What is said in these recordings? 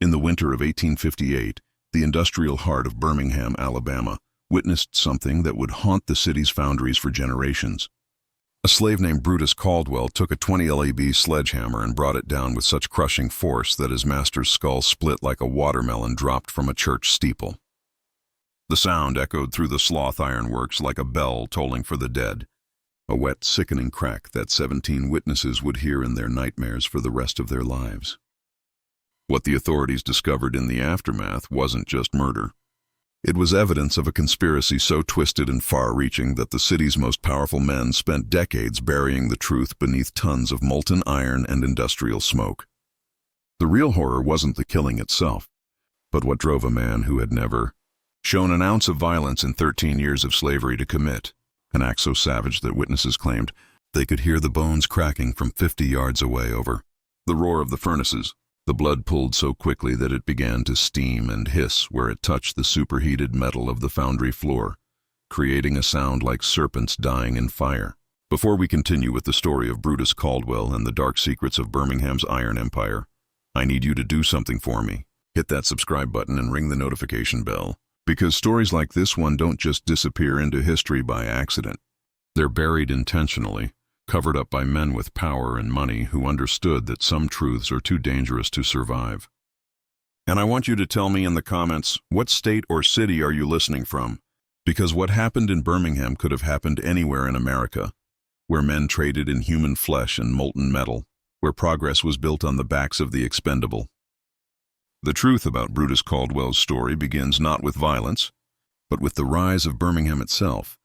In the winter of 1858, the industrial heart of Birmingham, Alabama, witnessed something that would haunt the city's foundries for generations. A slave named Brutus Caldwell took a 20 lb sledgehammer and brought it down with such crushing force that his master's skull split like a watermelon dropped from a church steeple. The sound echoed through the Sloth ironworks like a bell tolling for the dead, a wet, sickening crack that 17 witnesses would hear in their nightmares for the rest of their lives. What the authorities discovered in the aftermath wasn't just murder. It was evidence of a conspiracy so twisted and far-reaching that the city's most powerful men spent decades burying the truth beneath tons of molten iron and industrial smoke. The real horror wasn't the killing itself, but what drove a man who had never shown an ounce of violence in 13 years of slavery to commit an act so savage that witnesses claimed they could hear the bones cracking from 50 yards away over the roar of the furnaces. The blood pooled so quickly that it began to steam and hiss where it touched the superheated metal of the foundry floor, creating a sound like serpents dying in fire. Before we continue with the story of Brutus Caldwell and the dark secrets of Birmingham's iron empire, I need you to do something for me. Hit that subscribe button and ring the notification bell, because stories like this one don't just disappear into history by accident. They're buried intentionally, covered up by men with power and money who understood that some truths are too dangerous to survive. And I want you to tell me in the comments, what state or city are you listening from? Because what happened in Birmingham could have happened anywhere in America, where men traded in human flesh and molten metal, where progress was built on the backs of the expendable. The truth about Brutus Caldwell's story begins not with violence, but with the rise of Birmingham itself,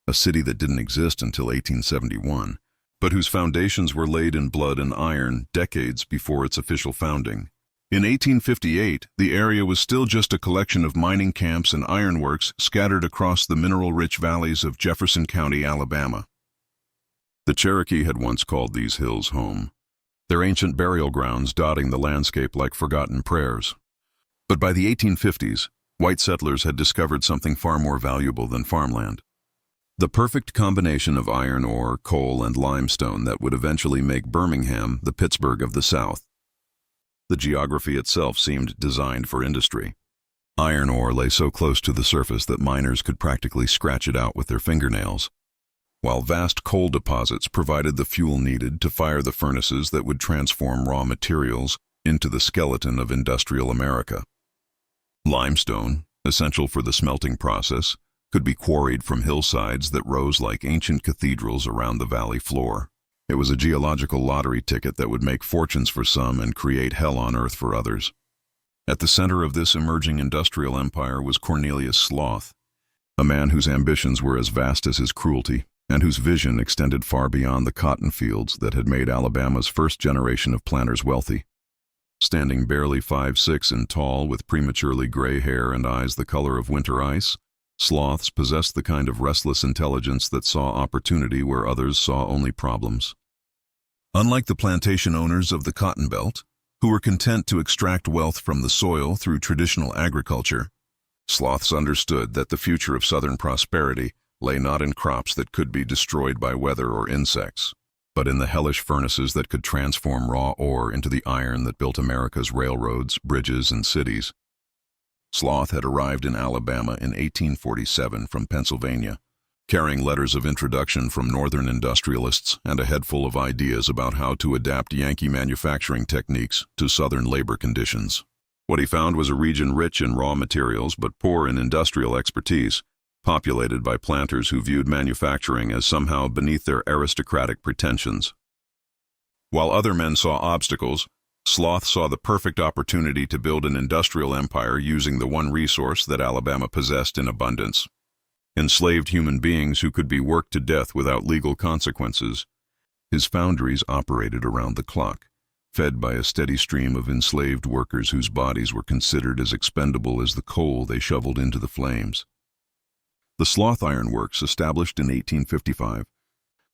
a city that didn't exist until 1871, but whose foundations were laid in blood and iron decades before its official founding. In 1858, the area was still just a collection of mining camps and ironworks scattered across the mineral-rich valleys of Jefferson County, Alabama. The Cherokee had once called these hills home, their ancient burial grounds dotting the landscape like forgotten prayers. But by the 1850s, white settlers had discovered something far more valuable than farmland. The perfect combination of iron ore, coal, and limestone that would eventually make Birmingham the Pittsburgh of the South. The geography itself seemed designed for industry. Iron ore lay so close to the surface that miners could practically scratch it out with their fingernails, while vast coal deposits provided the fuel needed to fire the furnaces that would transform raw materials into the skeleton of industrial America. Limestone, essential for the smelting process, could be quarried from hillsides that rose like ancient cathedrals around the valley floor. It was a geological lottery ticket that would make fortunes for some and create hell on earth for others. At the center of this emerging industrial empire was Cornelius Sloth, a man whose ambitions were as vast as his cruelty, and whose vision extended far beyond the cotton fields that had made Alabama's first generation of planters wealthy. Standing barely 5'6" and tall, with prematurely gray hair and eyes the color of winter ice, Sloths possessed the kind of restless intelligence that saw opportunity where others saw only problems. Unlike the plantation owners of the Cotton Belt, who were content to extract wealth from the soil through traditional agriculture, Sloths understood that the future of Southern prosperity lay not in crops that could be destroyed by weather or insects, but in the hellish furnaces that could transform raw ore into the iron that built America's railroads, bridges, and cities. Sloth had arrived in Alabama in 1847 from Pennsylvania, carrying letters of introduction from northern industrialists and a head full of ideas about how to adapt Yankee manufacturing techniques to southern labor conditions. What he found was a region rich in raw materials but poor in industrial expertise, populated by planters who viewed manufacturing as somehow beneath their aristocratic pretensions. While other men saw obstacles, Sloth saw the perfect opportunity to build an industrial empire using the one resource that Alabama possessed in abundance: enslaved human beings who could be worked to death without legal consequences. His foundries operated around the clock, fed by a steady stream of enslaved workers whose bodies were considered as expendable as the coal they shoveled into the flames. The Sloth Iron Works, established in 1855,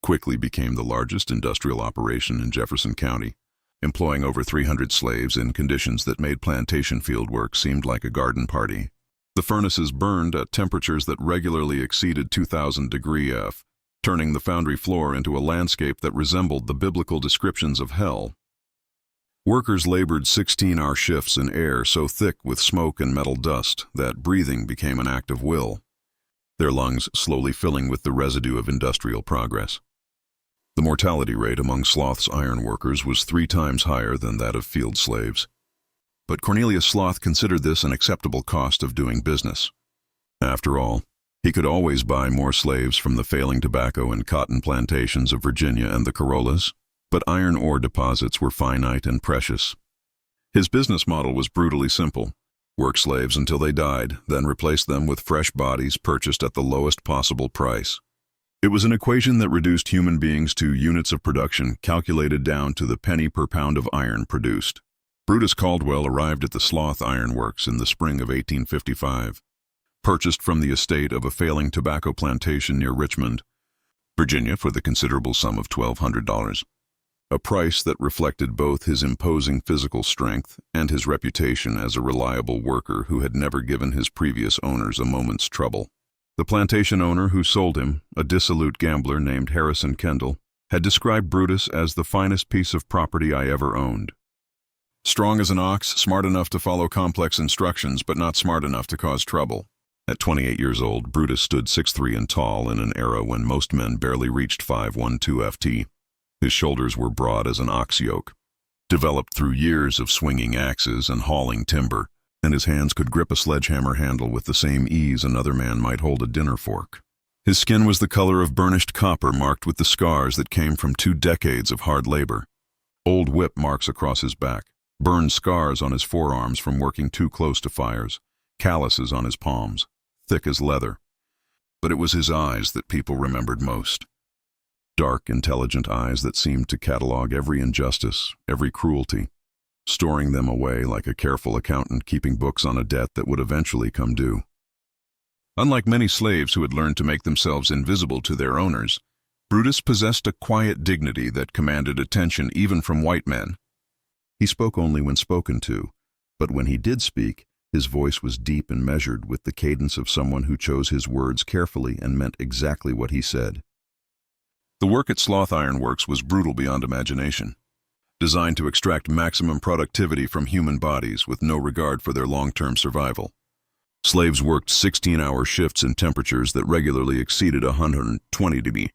quickly became the largest industrial operation in Jefferson County, employing over 300 slaves in conditions that made plantation field work seem like a garden party. The furnaces burned at temperatures that regularly exceeded 2,000 degrees F, turning the foundry floor into a landscape that resembled the biblical descriptions of hell. Workers labored 16-hour shifts in air so thick with smoke and metal dust that breathing became an act of will, their lungs slowly filling with the residue of industrial progress. The mortality rate among Sloth's iron workers was 3 times higher than that of field slaves. But Cornelius Sloth considered this an acceptable cost of doing business. After all, he could always buy more slaves from the failing tobacco and cotton plantations of Virginia and the Corollas, but iron ore deposits were finite and precious. His business model was brutally simple: work slaves until they died, then replace them with fresh bodies purchased at the lowest possible price. It was an equation that reduced human beings to units of production calculated down to the penny per pound of iron produced. Brutus Caldwell arrived at the Sloth Iron Works in the spring of 1855. Purchased from the estate of a failing tobacco plantation near Richmond, Virginia, for the considerable sum of $1,200. A price that reflected both his imposing physical strength and his reputation as a reliable worker who had never given his previous owners a moment's trouble. The plantation owner who sold him, a dissolute gambler named Harrison Kendall, had described Brutus as the finest piece of property I ever owned. Strong as an ox, smart enough to follow complex instructions, but not smart enough to cause trouble. At 28 years old, Brutus stood 6'3" and tall in an era when most men barely reached 5'12" ft. His shoulders were broad as an ox yoke, developed through years of swinging axes and hauling timber, and his hands could grip a sledgehammer handle with the same ease another man might hold a dinner fork. His skin was the color of burnished copper marked with the scars that came from 2 decades of hard labor. Old whip marks across his back, burned scars on his forearms from working too close to fires, calluses on his palms, thick as leather. But it was his eyes that people remembered most. Dark, intelligent eyes that seemed to catalog every injustice, every cruelty, storing them away like a careful accountant keeping books on a debt that would eventually come due. Unlike many slaves who had learned to make themselves invisible to their owners, Brutus possessed a quiet dignity that commanded attention even from white men. He spoke only when spoken to, but when he did speak, his voice was deep and measured with the cadence of someone who chose his words carefully and meant exactly what he said. The work at Sloth Iron Works was brutal beyond imagination, designed to extract maximum productivity from human bodies with no regard for their long-term survival. Slaves worked 16-hour shifts in temperatures that regularly exceeded 120 degrees,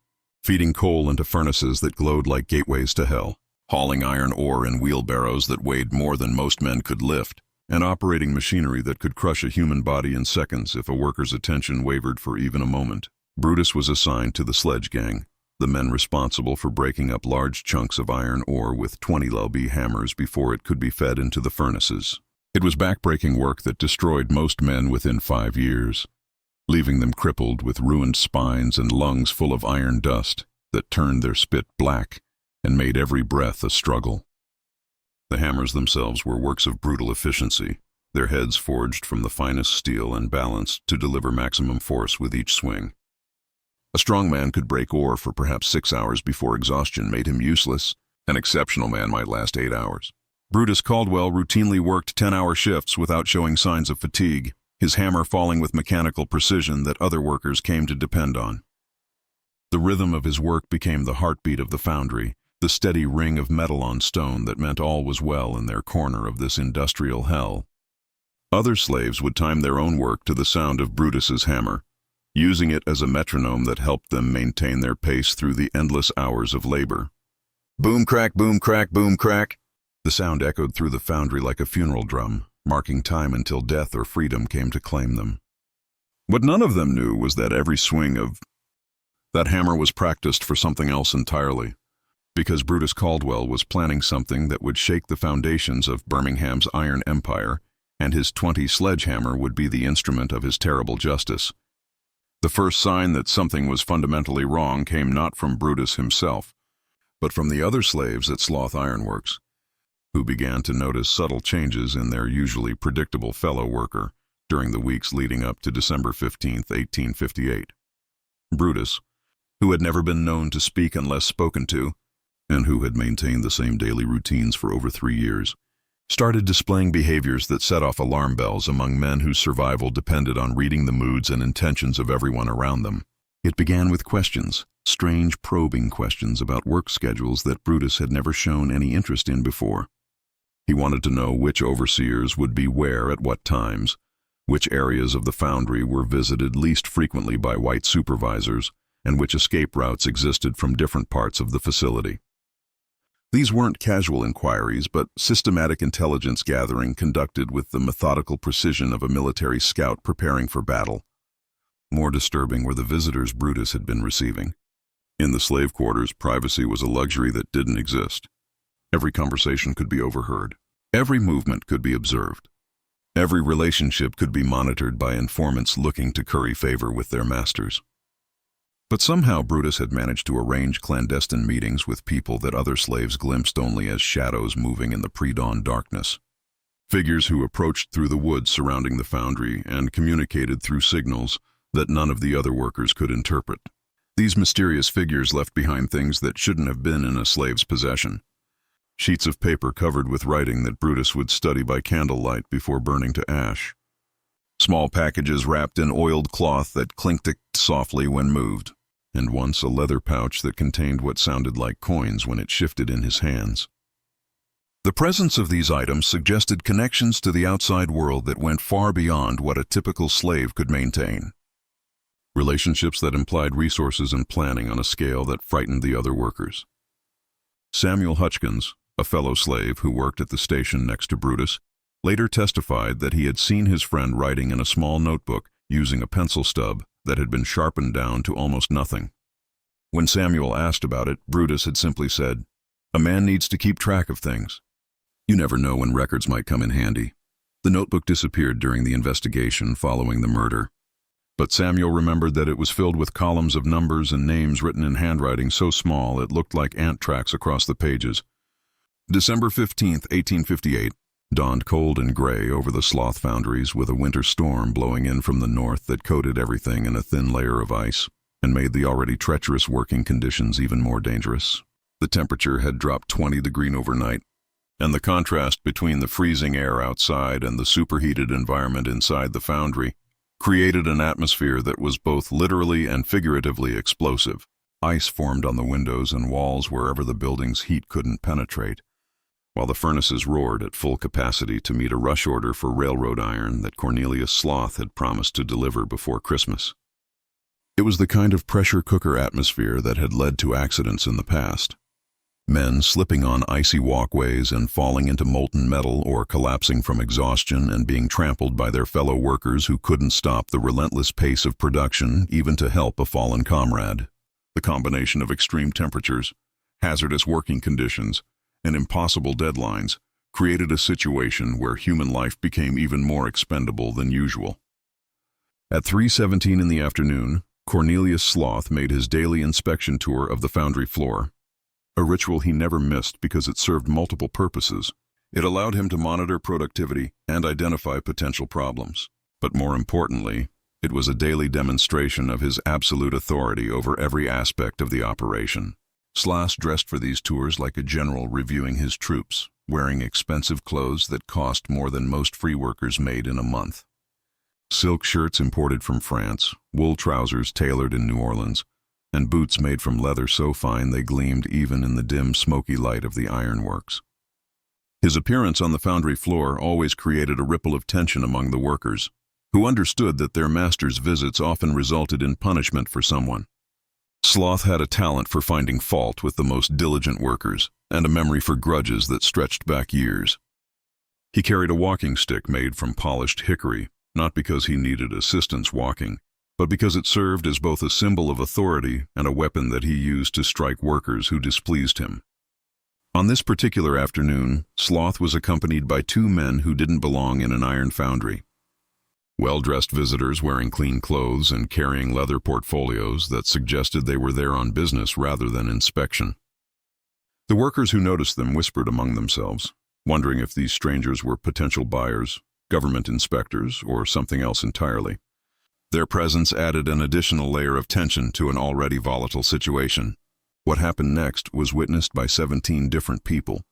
feeding coal into furnaces that glowed like gateways to hell, hauling iron ore in wheelbarrows that weighed more than most men could lift, and operating machinery that could crush a human body in seconds if a worker's attention wavered for even a moment. Brutus was assigned to the sledge gang, the men responsible for breaking up large chunks of iron ore with 20 lb hammers before it could be fed into the furnaces. It was backbreaking work that destroyed most men within 5 years, leaving them crippled with ruined spines and lungs full of iron dust that turned their spit black and made every breath a struggle. The hammers themselves were works of brutal efficiency, their heads forged from the finest steel and balanced to deliver maximum force with each swing. A strong man could break ore for perhaps 6 hours before exhaustion made him useless. An exceptional man might last 8 hours. Brutus Caldwell routinely worked 10-hour shifts without showing signs of fatigue, his hammer falling with mechanical precision that other workers came to depend on. The rhythm of his work became the heartbeat of the foundry, the steady ring of metal on stone that meant all was well in their corner of this industrial hell. Other slaves would time their own work to the sound of Brutus's hammer, using it as a metronome that helped them maintain their pace through the endless hours of labor. Boom, crack, boom, crack, boom, crack. The sound echoed through the foundry like a funeral drum, marking time until death or freedom came to claim them. What none of them knew was that every swing of that hammer was practiced for something else entirely, because Brutus Caldwell was planning something that would shake the foundations of Birmingham's iron empire, and his 20 sledgehammer would be the instrument of his terrible justice. The first sign that something was fundamentally wrong came not from Brutus himself, but from the other slaves at Sloth Iron Works, who began to notice subtle changes in their usually predictable fellow worker during the weeks leading up to December 15, 1858. Brutus, who had never been known to speak unless spoken to, and who had maintained the same daily routines for over 3 years, started displaying behaviors that set off alarm bells among men whose survival depended on reading the moods and intentions of everyone around them. It began with questions, strange probing questions about work schedules that Brutus had never shown any interest in before. He wanted to know which overseers would be where at what times, which areas of the foundry were visited least frequently by white supervisors, and which escape routes existed from different parts of the facility. These weren't casual inquiries, but systematic intelligence gathering conducted with the methodical precision of a military scout preparing for battle. More disturbing were the visitors Brutus had been receiving. In the slave quarters, privacy was a luxury that didn't exist. Every conversation could be overheard. Every movement could be observed. Every relationship could be monitored by informants looking to curry favor with their masters. But somehow Brutus had managed to arrange clandestine meetings with people that other slaves glimpsed only as shadows moving in the pre-dawn darkness. Figures who approached through the woods surrounding the foundry and communicated through signals that none of the other workers could interpret. These mysterious figures left behind things that shouldn't have been in a slave's possession. Sheets of paper covered with writing that Brutus would study by candlelight before burning to ash. Small packages wrapped in oiled cloth that clinked softly when moved, and once a leather pouch that contained what sounded like coins when it shifted in his hands. The presence of these items suggested connections to the outside world that went far beyond what a typical slave could maintain. Relationships that implied resources and planning on a scale that frightened the other workers. Samuel Hutchins, a fellow slave who worked at the station next to Brutus, later testified that he had seen his friend writing in a small notebook using a pencil stub that had been sharpened down to almost nothing. When Samuel asked about it, Brutus had simply said, "A man needs to keep track of things. You never know when records might come in handy." The notebook disappeared during the investigation following the murder. But Samuel remembered that it was filled with columns of numbers and names written in handwriting so small it looked like ant tracks across the pages. December 15, 1858, dawned cold and gray over the Sloth foundries with a winter storm blowing in from the north that coated everything in a thin layer of ice and made the already treacherous working conditions even more dangerous. The temperature had dropped 20 degrees overnight, and the contrast between the freezing air outside and the superheated environment inside the foundry created an atmosphere that was both literally and figuratively explosive. Ice formed on the windows and walls wherever the building's heat couldn't penetrate, while the furnaces roared at full capacity to meet a rush order for railroad iron that Cornelius Sloth had promised to deliver before Christmas. It was the kind of pressure cooker atmosphere that had led to accidents in the past. Men slipping on icy walkways and falling into molten metal or collapsing from exhaustion and being trampled by their fellow workers who couldn't stop the relentless pace of production even to help a fallen comrade. The combination of extreme temperatures, hazardous working conditions, and impossible deadlines created a situation where human life became even more expendable than usual. At 3:17 in the afternoon, Cornelius Sloth made his daily inspection tour of the foundry floor, a ritual he never missed because it served multiple purposes. It allowed him to monitor productivity and identify potential problems. But more importantly, it was a daily demonstration of his absolute authority over every aspect of the operation. Sloth dressed for these tours like a general reviewing his troops, wearing expensive clothes that cost more than most free workers made in a month. Silk shirts imported from France, wool trousers tailored in New Orleans, and boots made from leather so fine they gleamed even in the dim, smoky light of the ironworks. His appearance on the foundry floor always created a ripple of tension among the workers, who understood that their master's visits often resulted in punishment for someone. Sloth had a talent for finding fault with the most diligent workers, and a memory for grudges that stretched back years. He carried a walking stick made from polished hickory, not because he needed assistance walking, but because it served as both a symbol of authority and a weapon that he used to strike workers who displeased him. On this particular afternoon, Sloth was accompanied by two men who didn't belong in an iron foundry. Well-dressed visitors wearing clean clothes and carrying leather portfolios that suggested they were there on business rather than inspection. The workers who noticed them whispered among themselves, wondering if these strangers were potential buyers, government inspectors, or something else entirely. Their presence added an additional layer of tension to an already volatile situation. What happened next was witnessed by 17 different people,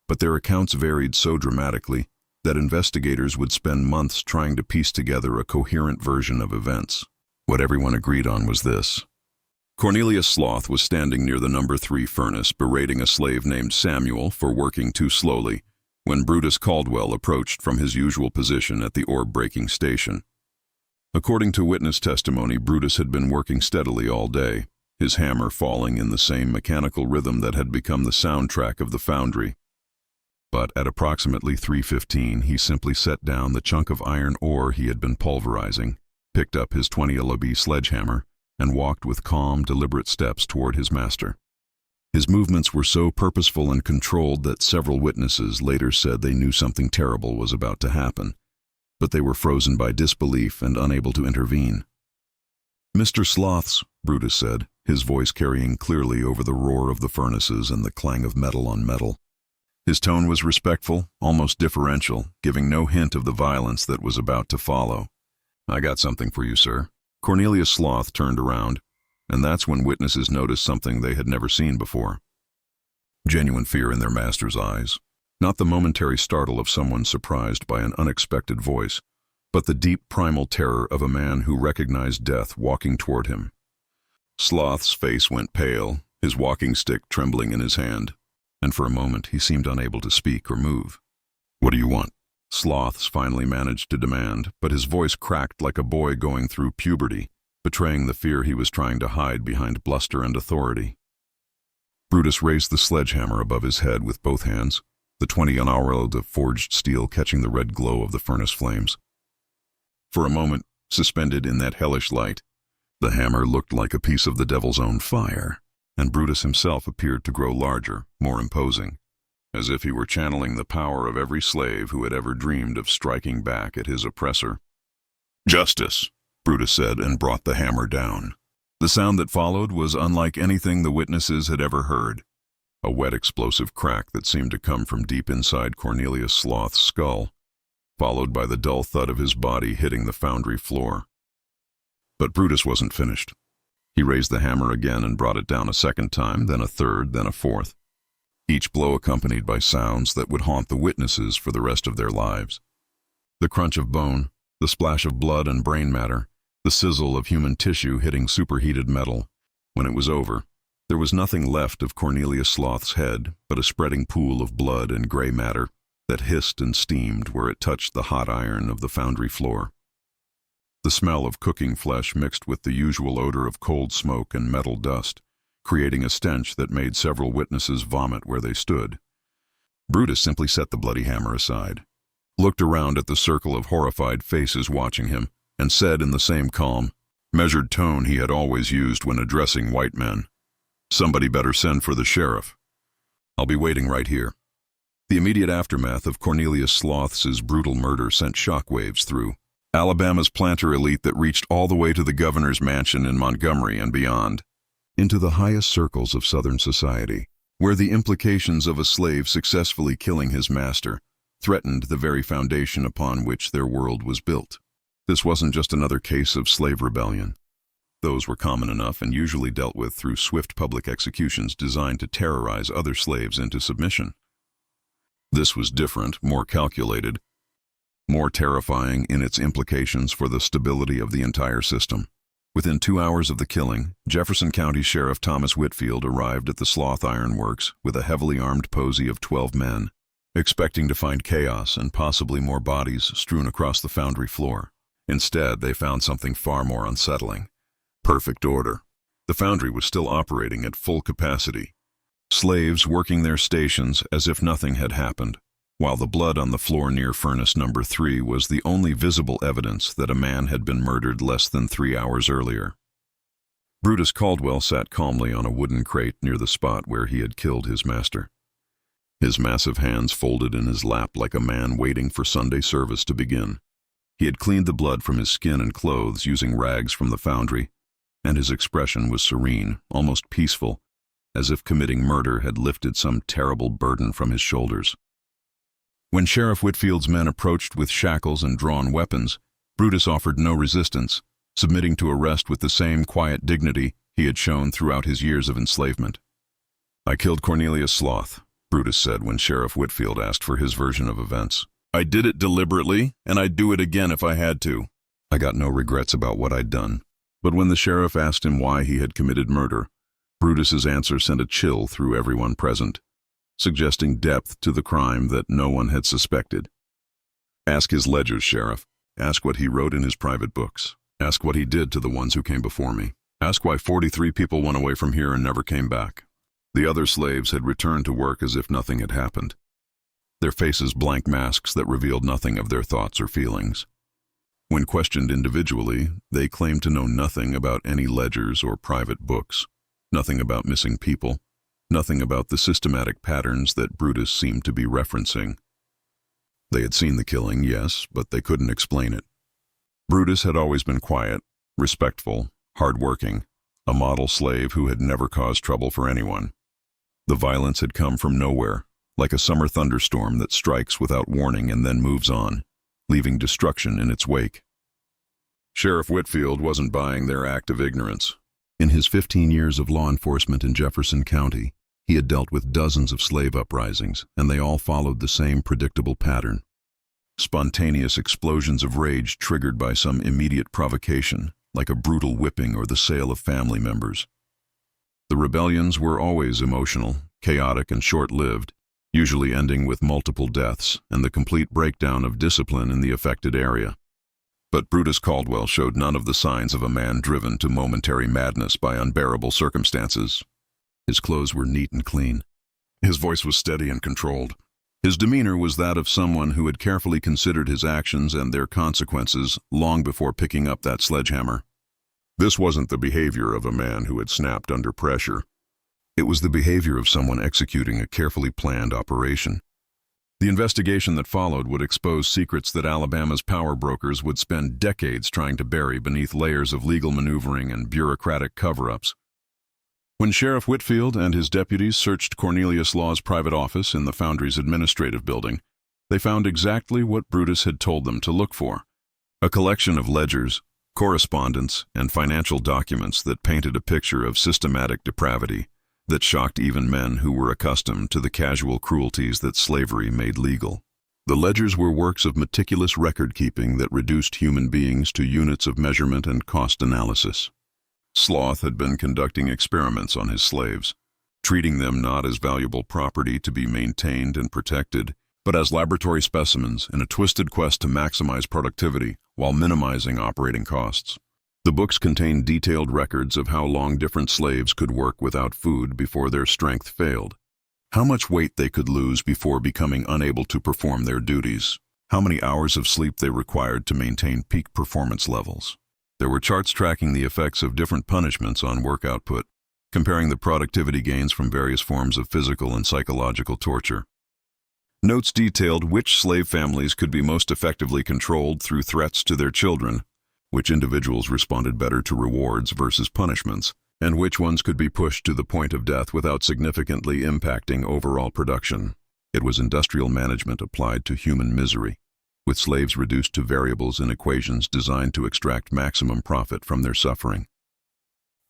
but their accounts varied so dramatically that investigators would spend months trying to piece together a coherent version of events. What everyone agreed on was this. Cornelius Sloth was standing near the number 3 furnace berating a slave named Samuel for working too slowly, when Brutus Caldwell approached from his usual position at the orb-breaking station. According to witness testimony, Brutus had been working steadily all day, his hammer falling in the same mechanical rhythm that had become the soundtrack of the foundry. But at approximately 3:15, he simply set down the chunk of iron ore he had been pulverizing, picked up his 20 LOB sledgehammer, and walked with calm, deliberate steps toward his master. His movements were so purposeful and controlled that several witnesses later said they knew something terrible was about to happen, but they were frozen by disbelief and unable to intervene. "Mr. Sloths," Brutus said, his voice carrying clearly over the roar of the furnaces and the clang of metal on metal. His tone was respectful, almost deferential, giving no hint of the violence that was about to follow. "I got something for you, sir." Cornelius Sloth turned around, and that's when witnesses noticed something they had never seen before. Genuine fear in their master's eyes. Not the momentary startle of someone surprised by an unexpected voice, but the deep primal terror of a man who recognized death walking toward him. Sloth's face went pale, his walking stick trembling in his hand, and for a moment he seemed unable to speak or move. "What do you want?" Sloths finally managed to demand, but his voice cracked like a boy going through puberty, betraying the fear he was trying to hide behind bluster and authority. Brutus raised the sledgehammer above his head with both hands, the 20 unalloyed of forged steel catching the red glow of the furnace flames. For a moment, suspended in that hellish light, the hammer looked like a piece of the devil's own fire, and Brutus himself appeared to grow larger, more imposing, as if he were channeling the power of every slave who had ever dreamed of striking back at his oppressor. "Justice," Brutus said, and brought the hammer down. The sound that followed was unlike anything the witnesses had ever heard, a wet explosive crack that seemed to come from deep inside Cornelius Sloth's skull, followed by the dull thud of his body hitting the foundry floor. But Brutus wasn't finished. He raised the hammer again and brought it down a second time, then a third, then a fourth, each blow accompanied by sounds that would haunt the witnesses for the rest of their lives. The crunch of bone, the splash of blood and brain matter, the sizzle of human tissue hitting superheated metal. When it was over, there was nothing left of Cornelius Sloth's head but a spreading pool of blood and gray matter that hissed and steamed where it touched the hot iron of the foundry floor. The smell of cooking flesh mixed with the usual odor of cold smoke and metal dust, creating a stench that made several witnesses vomit where they stood. Brutus simply set the bloody hammer aside, looked around at the circle of horrified faces watching him, and said in the same calm, measured tone he had always used when addressing white men, "Somebody better send for the sheriff. I'll be waiting right here." The immediate aftermath of Cornelius Sloth's brutal murder sent shockwaves through Alabama's planter elite that reached all the way to the governor's mansion in Montgomery and beyond, into the highest circles of Southern society, where the implications of a slave successfully killing his master threatened the very foundation upon which their world was built. This wasn't just another case of slave rebellion. Those were common enough and usually dealt with through swift public executions designed to terrorize other slaves into submission. This was different, more calculated, more terrifying in its implications for the stability of the entire system. Within 2 hours of the killing, Jefferson County Sheriff Thomas Whitfield arrived at the Sloth Iron Works with a heavily armed posy of 12 men, expecting to find chaos and possibly more bodies strewn across the foundry floor. Instead, they found something far more unsettling. Perfect order. The foundry was still operating at full capacity. Slaves working their stations as if nothing had happened, while the blood on the floor near furnace number 3 was the only visible evidence that a man had been murdered less than 3 hours earlier. Brutus Caldwell sat calmly on a wooden crate near the spot where he had killed his master. His massive hands folded in his lap like a man waiting for Sunday service to begin. He had cleaned the blood from his skin and clothes using rags from the foundry, and his expression was serene, almost peaceful, as if committing murder had lifted some terrible burden from his shoulders. When Sheriff Whitfield's men approached with shackles and drawn weapons, Brutus offered no resistance, submitting to arrest with the same quiet dignity he had shown throughout his years of enslavement. "I killed Cornelius Sloth," Brutus said when Sheriff Whitfield asked for his version of events. "I did it deliberately, and I'd do it again if I had to. I got no regrets about what I'd done." But when the sheriff asked him why he had committed murder, Brutus's answer sent a chill through everyone present. suggesting depth to the crime that no one had suspected. Ask his ledgers, Sheriff. Ask what he wrote in his private books. Ask what he did to the ones who came before me. Ask why 43 people went away from here and never came back. The other slaves had returned to work as if nothing had happened. Their faces blank masks that revealed nothing of their thoughts or feelings. When questioned individually, they claimed to know nothing about any ledgers or private books, nothing about missing people, nothing about the systematic patterns that Brutus seemed to be referencing. They had seen the killing, yes, but they couldn't explain it. Brutus had always been quiet, respectful, hard-working, a model slave who had never caused trouble for anyone. The violence had come from nowhere, like a summer thunderstorm that strikes without warning and then moves on, leaving destruction in its wake. Sheriff Whitfield wasn't buying their act of ignorance. In his 15 years of law enforcement in Jefferson County, he had dealt with dozens of slave uprisings, and they all followed the same predictable pattern. Spontaneous explosions of rage triggered by some immediate provocation, like a brutal whipping or the sale of family members. The rebellions were always emotional, chaotic, and short-lived, usually ending with multiple deaths and the complete breakdown of discipline in the affected area. But Brutus Caldwell showed none of the signs of a man driven to momentary madness by unbearable circumstances. His clothes were neat and clean. His voice was steady and controlled. His demeanor was that of someone who had carefully considered his actions and their consequences long before picking up that sledgehammer. This wasn't the behavior of a man who had snapped under pressure. It was the behavior of someone executing a carefully planned operation. The investigation that followed would expose secrets that Alabama's power brokers would spend decades trying to bury beneath layers of legal maneuvering and bureaucratic cover-ups. When Sheriff Whitfield and his deputies searched Cornelius Sloth's private office in the Foundry's administrative building, they found exactly what Brutus had told them to look for: a collection of ledgers, correspondence, and financial documents that painted a picture of systematic depravity that shocked even men who were accustomed to the casual cruelties that slavery made legal. The ledgers were works of meticulous record-keeping that reduced human beings to units of measurement and cost analysis. Sloth had been conducting experiments on his slaves, treating them not as valuable property to be maintained and protected, but as laboratory specimens in a twisted quest to maximize productivity while minimizing operating costs. The books contained detailed records of how long different slaves could work without food before their strength failed, how much weight they could lose before becoming unable to perform their duties, how many hours of sleep they required to maintain peak performance levels. There were charts tracking the effects of different punishments on work output, comparing the productivity gains from various forms of physical and psychological torture. Notes detailed which slave families could be most effectively controlled through threats to their children, which individuals responded better to rewards versus punishments, and which ones could be pushed to the point of death without significantly impacting overall production. It was industrial management applied to human misery, with slaves reduced to variables in equations designed to extract maximum profit from their suffering.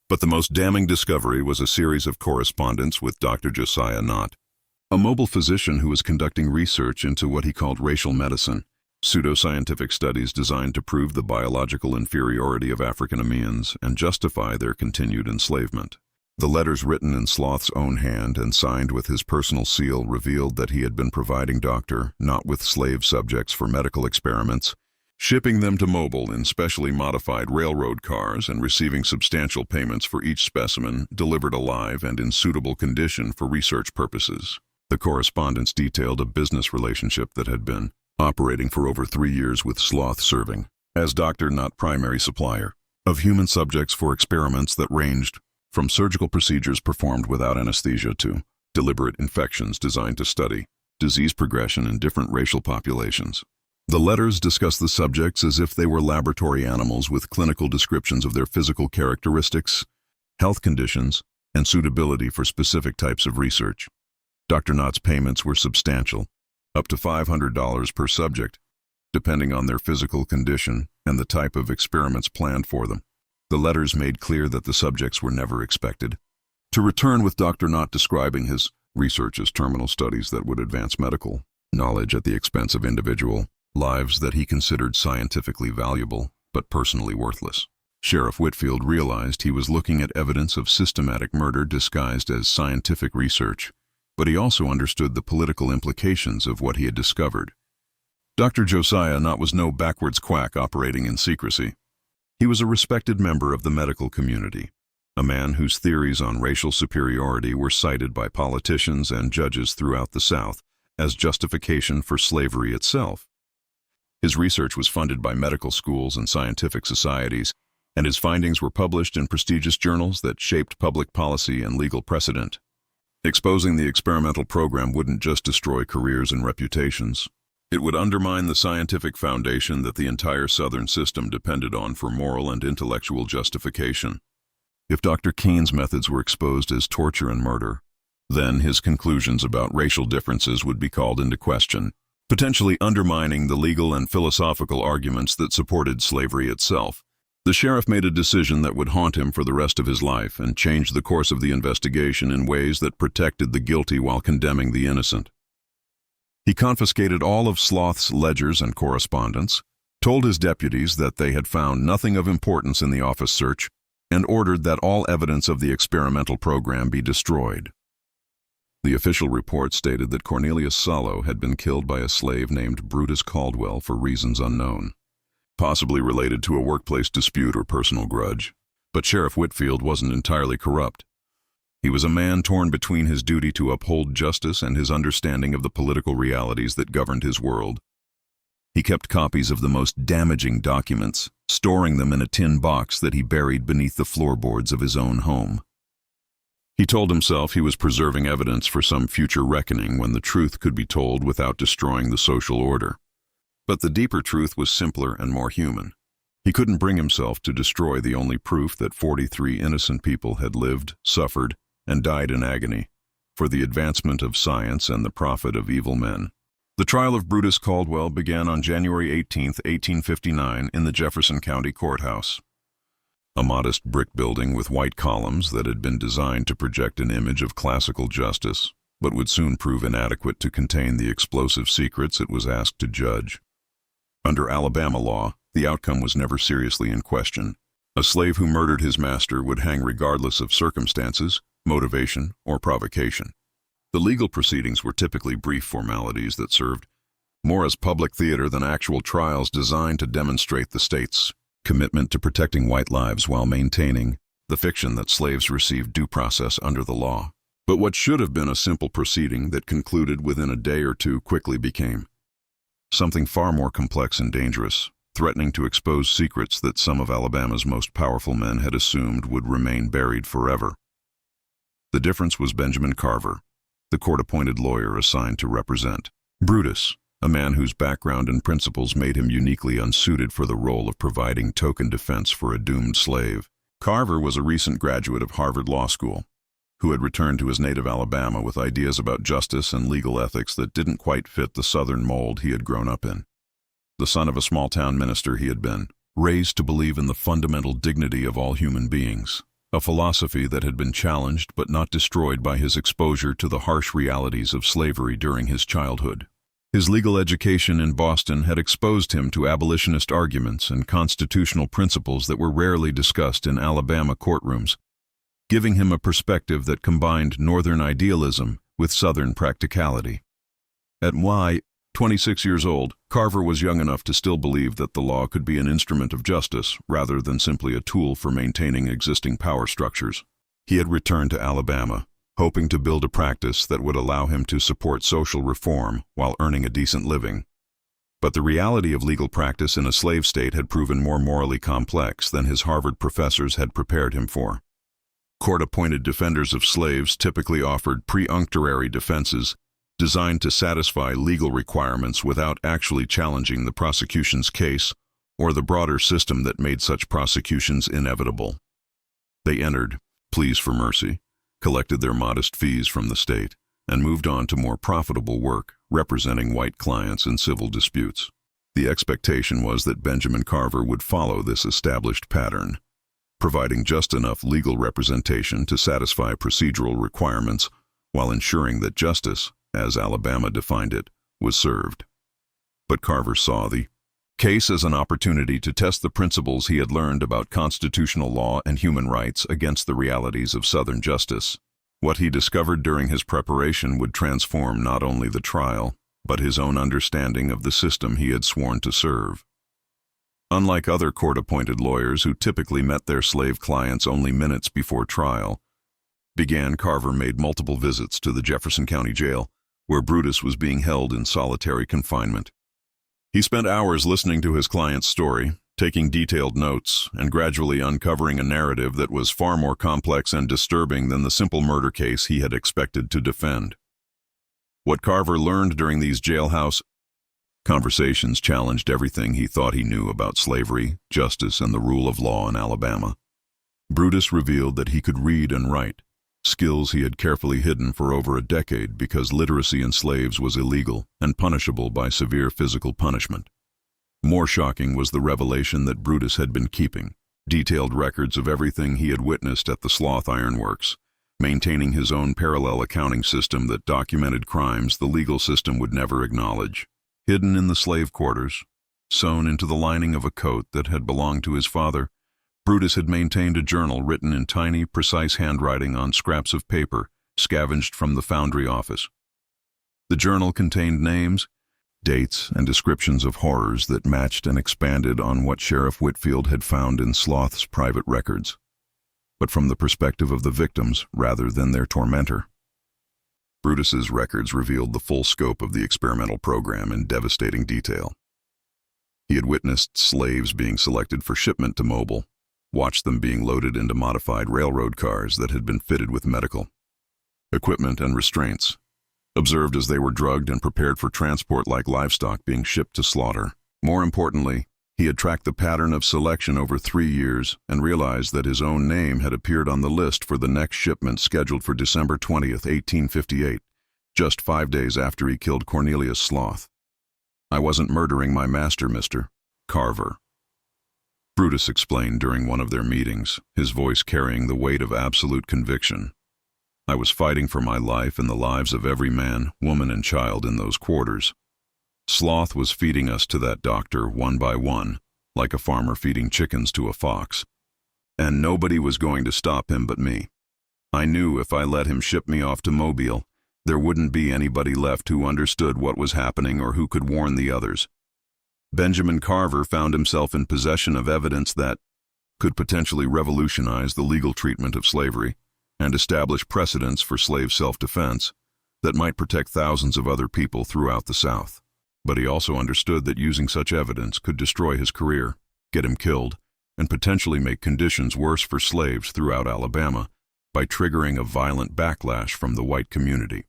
But the most damning discovery was a series of correspondence with Dr. Josiah Nott, a mobile physician who was conducting research into what he called racial medicine, pseudoscientific studies designed to prove the biological inferiority of African-Americans and justify their continued enslavement. The letters written in Sloth's own hand and signed with his personal seal revealed that he had been providing Dr. Nott with slave subjects for medical experiments, shipping them to Mobile in specially modified railroad cars and receiving substantial payments for each specimen delivered alive and in suitable condition for research purposes. The correspondence detailed a business relationship that had been operating for over 3 years, with Sloth serving as Dr. Nott primary supplier of human subjects for experiments that ranged from surgical procedures performed without anesthesia to deliberate infections designed to study disease progression in different racial populations. The letters discuss the subjects as if they were laboratory animals with clinical descriptions of their physical characteristics, health conditions, and suitability for specific types of research. Dr. Nott's payments were substantial, up to $500 per subject, depending on their physical condition and the type of experiments planned for them. The letters made clear that the subjects were never expected to return, with Dr. Nott describing his research as terminal studies that would advance medical knowledge at the expense of individual lives that he considered scientifically valuable but personally worthless. Sheriff Whitfield realized he was looking at evidence of systematic murder disguised as scientific research, but he also understood the political implications of what he had discovered. Dr. Josiah Nott was no backwards quack operating in secrecy. He was a respected member of the medical community, a man whose theories on racial superiority were cited by politicians and judges throughout the South as justification for slavery itself. His research was funded by medical schools and scientific societies, and his findings were published in prestigious journals that shaped public policy and legal precedent. Exposing the experimental program wouldn't just destroy careers and reputations. It would undermine the scientific foundation that the entire Southern system depended on for moral and intellectual justification. If Dr. Keene's methods were exposed as torture and murder, then his conclusions about racial differences would be called into question, potentially undermining the legal and philosophical arguments that supported slavery itself. The sheriff made a decision that would haunt him for the rest of his life and changed the course of the investigation in ways that protected the guilty while condemning the innocent. He confiscated all of Sloth's ledgers and correspondence, told his deputies that they had found nothing of importance in the office search, and ordered that all evidence of the experimental program be destroyed. The official report stated that Cornelius Sloth had been killed by a slave named Brutus Caldwell for reasons unknown, possibly related to a workplace dispute or personal grudge. But Sheriff Whitfield wasn't entirely corrupt. He was a man torn between his duty to uphold justice and his understanding of the political realities that governed his world. He kept copies of the most damaging documents, storing them in a tin box that he buried beneath the floorboards of his own home. He told himself he was preserving evidence for some future reckoning when the truth could be told without destroying the social order. But the deeper truth was simpler and more human. He couldn't bring himself to destroy the only proof that 43 innocent people had lived, suffered, and died in agony for the advancement of science and the profit of evil men. The trial of Brutus Caldwell began on January 18, 1859, in the Jefferson County Courthouse. A modest brick building with white columns that had been designed to project an image of classical justice, but would soon prove inadequate to contain the explosive secrets it was asked to judge. Under Alabama law, the outcome was never seriously in question. A slave who murdered his master would hang regardless of circumstances, motivation, or provocation. The legal proceedings were typically brief formalities that served more as public theater than actual trials designed to demonstrate the state's commitment to protecting white lives while maintaining the fiction that slaves received due process under the law. But what should have been a simple proceeding that concluded within a day or two quickly became something far more complex and dangerous, threatening to expose secrets that some of Alabama's most powerful men had assumed would remain buried forever. The difference was Benjamin Carver, the court-appointed lawyer assigned to represent Brutus, a man whose background and principles made him uniquely unsuited for the role of providing token defense for a doomed slave. Carver was a recent graduate of Harvard Law School, who had returned to his native Alabama with ideas about justice and legal ethics that didn't quite fit the Southern mold he had grown up in. The son of a small-town minister, he had been raised to believe in the fundamental dignity of all human beings, a philosophy that had been challenged but not destroyed by his exposure to the harsh realities of slavery during his childhood. His legal education in Boston had exposed him to abolitionist arguments and constitutional principles that were rarely discussed in Alabama courtrooms, giving him a perspective that combined Northern idealism with Southern practicality. At 26 years old, Carver was young enough to still believe that the law could be an instrument of justice rather than simply a tool for maintaining existing power structures. He had returned to Alabama, hoping to build a practice that would allow him to support social reform while earning a decent living. But the reality of legal practice in a slave state had proven more morally complex than his Harvard professors had prepared him for. Court-appointed defenders of slaves typically offered peremptory defenses designed to satisfy legal requirements without actually challenging the prosecution's case or the broader system that made such prosecutions inevitable. They entered pleas for mercy, collected their modest fees from the state, and moved on to more profitable work, representing white clients in civil disputes. The expectation was that Benjamin Carver would follow this established pattern, providing just enough legal representation to satisfy procedural requirements while ensuring that justice, as Alabama defined it, was served. But Carver saw the case as an opportunity to test the principles he had learned about constitutional law and human rights against the realities of Southern justice. What he discovered during his preparation would transform not only the trial, but his own understanding of the system he had sworn to serve. Unlike other court-appointed lawyers who typically met their slave clients only minutes before trial, Carver made multiple visits to the Jefferson County Jail, where Brutus was being held in solitary confinement. He spent hours listening to his client's story, taking detailed notes, and gradually uncovering a narrative that was far more complex and disturbing than the simple murder case he had expected to defend. What Carver learned during these jailhouse conversations challenged everything he thought he knew about slavery, justice, and the rule of law in Alabama. Brutus revealed that he could read and write, skills he had carefully hidden for over a decade because literacy in slaves was illegal and punishable by severe physical punishment. More shocking was the revelation that Brutus had been keeping detailed records of everything he had witnessed at the Sloth Ironworks, maintaining his own parallel accounting system that documented crimes the legal system would never acknowledge. Hidden in the slave quarters, sewn into the lining of a coat that had belonged to his father, Brutus had maintained a journal written in tiny, precise handwriting on scraps of paper scavenged from the foundry office. The journal contained names, dates, and descriptions of horrors that matched and expanded on what Sheriff Whitfield had found in Sloth's private records, but from the perspective of the victims rather than their tormentor. Brutus's records revealed the full scope of the experimental program in devastating detail. He had witnessed slaves being selected for shipment to Mobile, watched them being loaded into modified railroad cars that had been fitted with medical equipment and restraints, observed as they were drugged and prepared for transport like livestock being shipped to slaughter. More importantly, he had tracked the pattern of selection over 3 years and realized that his own name had appeared on the list for the next shipment scheduled for December 20th, 1858, just 5 days after he killed Cornelius Sloth. "I wasn't murdering my master, Mr. Carver," Brutus explained during one of their meetings, his voice carrying the weight of absolute conviction. "I was fighting for my life and the lives of every man, woman, and child in those quarters. Sloth was feeding us to that doctor one by one, like a farmer feeding chickens to a fox. And nobody was going to stop him but me. I knew if I let him ship me off to Mobile, there wouldn't be anybody left who understood what was happening or who could warn the others. Benjamin Carver found himself in possession of evidence that could potentially revolutionize the legal treatment of slavery and establish precedents for slave self-defense that might protect thousands of other people throughout the South. But he also understood that using such evidence could destroy his career, get him killed, and potentially make conditions worse for slaves throughout Alabama by triggering a violent backlash from the white community.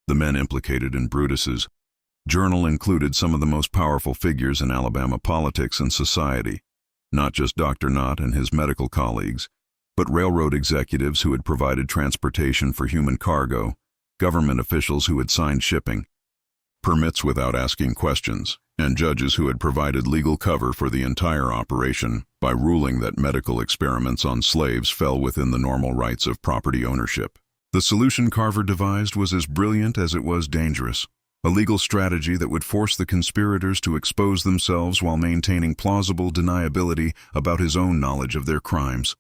The men implicated in Brutus's journal included some of the most powerful figures in Alabama politics and society, not just Dr. Nott and his medical colleagues, but railroad executives who had provided transportation for human cargo, government officials who had signed shipping permits without asking questions, and judges who had provided legal cover for the entire operation by ruling that medical experiments on slaves fell within the normal rights of property ownership. The solution Carver devised was as brilliant as it was dangerous, a legal strategy that would force the conspirators to expose themselves while maintaining plausible deniability about his own knowledge of their crimes,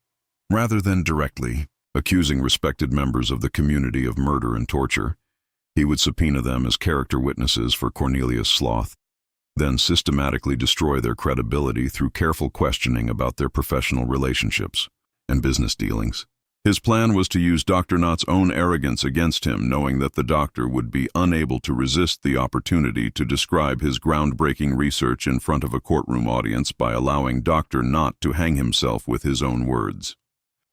rather than directly accusing respected members of the community of murder and torture. He would subpoena them as character witnesses for Cornelius Sloth, then systematically destroy their credibility through careful questioning about their professional relationships and business dealings. His plan was to use Dr. Nott's own arrogance against him, knowing that the doctor would be unable to resist the opportunity to describe his groundbreaking research in front of a courtroom audience by allowing Dr. Nott to hang himself with his own words.